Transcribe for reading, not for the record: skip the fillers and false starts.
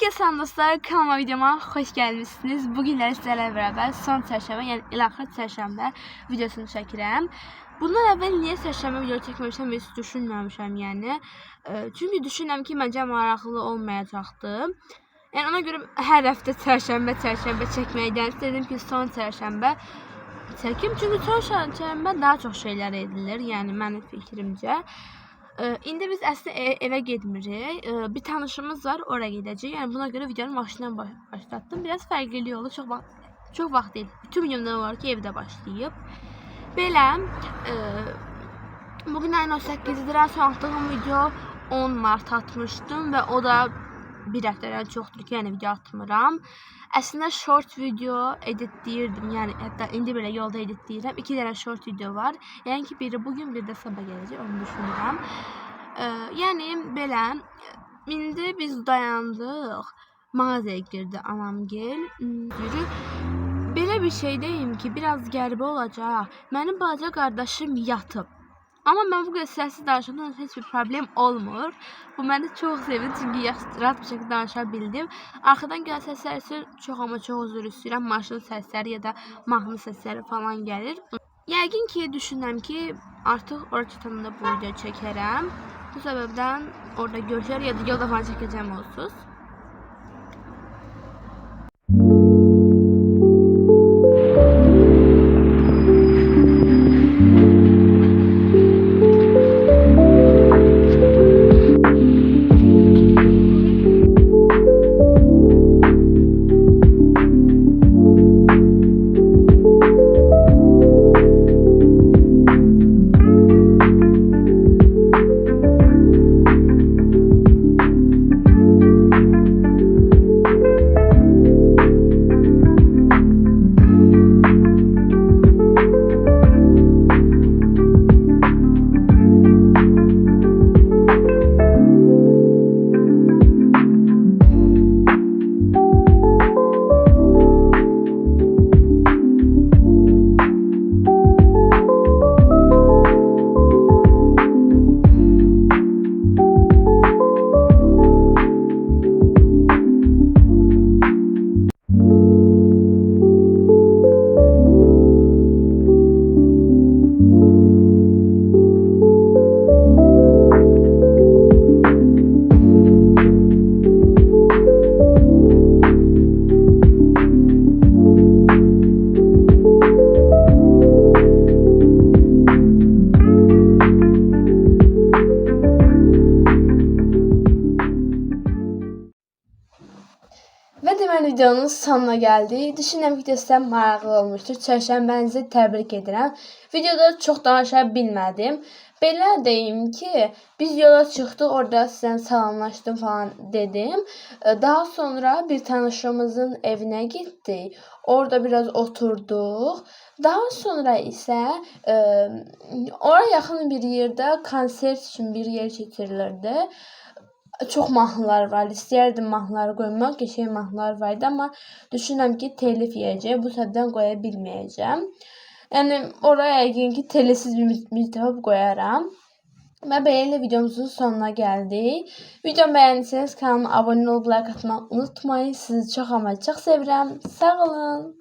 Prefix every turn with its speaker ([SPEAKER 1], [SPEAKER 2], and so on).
[SPEAKER 1] Herkese selam dostlar, kanalıma videoma hoş gelmişsiniz. Bugünler sizlerle beraber son çarşamba, yani ilaxır çarşamba videosunu çəkirəm. Bundan əvvəl niyə çarşamba video çəkməmişəm heç düşünməmişəm yəni. Çünki düşünürəm ki, məncə maraqlı olmayacaqdı. Yəni ona görə hər həftə çarşamba çəkməkdən dedim ki, son çarşamba çəkim. Çünki son çarşamba daha çox şeylər edilir, yəni mənim fikrimcə. İndi biz əslində evə getmirik. Bir tanışımız var, oraya gedəcəyik. Yəni buna görə videonu maşından başlatdım. Biraz fərqli oldu. Çox vaxt deyil. Bütün videomdan var ki, evdə başlayıb. Belə bugün ayın 18-dir. Son atdığım video 10 mart atmışdım və o da bir həftədən çoxdur ki, yəni video atmıram. Əslində short video editləyirdim. Yəni hətta indi belə yolda editləyirəm. 2 dənə short video var. Yəni ki, biri bugün, bir də sabah gələcək, onu düşünürəm. Yəni belə indi biz dayandıq. Mağazaya girdi anamgil. Belə bir şey deyim ki, biraz qəribə olacaq. Mənim balaca qardaşım yatıb. Amma mən bu qədər səssiz danışanda heç bir problem olmur. Bu məni çox sevindi çünki rahat bir şəkildə danışa bildim. Arxadan gələn səslər üçün çox üzr istəyirəm. Maşın səsləri ya da mahnı səsləri falan gəlir. Yəqin ki, düşünürəm ki, artıq ora çatanda bu video çəkərəm. Bu səbəbdən orada görüşər ya da yolda falan çəkəcəm olsunuz. Və deməli videonun sonuna gəldik. Düşünürəm ki, sizə maraqlı olmuşdur. Çərşənbənizi təbrik edirəm. Videoda çox danışa bilmədim. Belə deyim ki, biz yola çıxdıq, orada sizə salamlaşdım falan dedim. Daha sonra bir tanışımızın evinə getdik. Orada biraz oturduq. Daha sonra isə oraya yaxın bir yerdə konsert üçün bir yer keçirilirdi. Çox mahnılar var. İstəyərdim mahnıları qoymaq. Qəşəng mahnılar vardı, amma düşünürəm ki, telif yeyəcək. Bu səbəbdən qoya bilməyəcəm. Yəni oraya yəqin ki, telisiz bir mütəb qoyaram. Və beləliklə videomuzun sonuna gəldik. Videomu bəyəndiyseniz kanalıma abunə olub like atmağı unutmayın. Sizi çox amma çox sevirəm. Sağ olun.